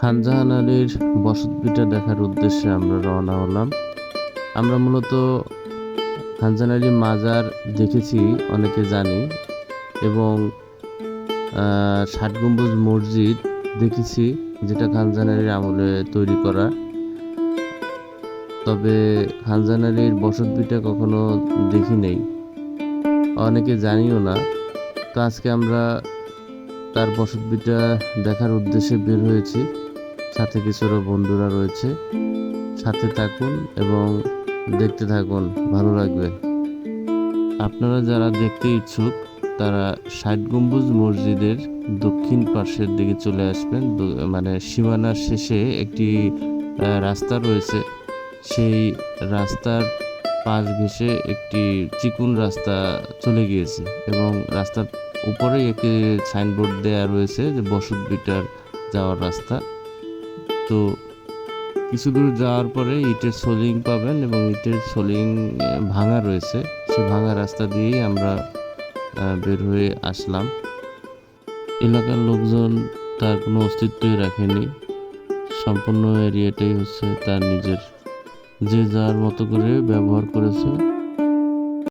খানজাহান আলীর বসতভিটা দেখার উদ্দেশ্যে আমরা রওনা হলাম। আমরা মূলত খানজাহান আলীর মাজার দেখেছি, অনেকে জানি, এবং ষাট গম্বুজ মসজিদ দেখেছি, যেটা খানজাহান আলীর আমলে তৈরি করা। তবে খানজাহান আলীর বসতভিটা কখনো দেখি নেই, অনেকে জানিও না। তো আজকে আমরা তার বসতভিটা দেখার উদ্দেশ্যে বের হয়েছি, সাথে কিছুটা বন্ধুরা রয়েছে। সাথে থাকুন এবং দেখতে থাকুন, ভালো লাগবে। আপনারা যারা দেখতে ইচ্ছুক তারা ষাট গম্বুজ মসজিদের দক্ষিণ পাশের দিকে চলে আসবেন। মানে সীমানার শেষে একটি রাস্তা রয়েছে, সেই রাস্তার পাশ ঘেঁষে একটি চিকুন রাস্তা চলে গিয়েছে এবং রাস্তার উপরেই একটি সাইনবোর্ড দেয়া রয়েছে যে বসতভিটার যাওয়ার রাস্তা। তো কিছু দূর যাওয়ার পরে ইটের সোলিং পাবেন এবং ইটের সোলিং ভাঙা রয়েছে, সে ভাঙা রাস্তা দিয়েই আমরা বের হয়ে আসলাম। এলাকার লোকজন তার কোনো অস্তিত্বই রাখেনি, সম্পূর্ণ এরিয়াটাই হচ্ছে তার নিজের, যে যার মতো করে ব্যবহার করেছে।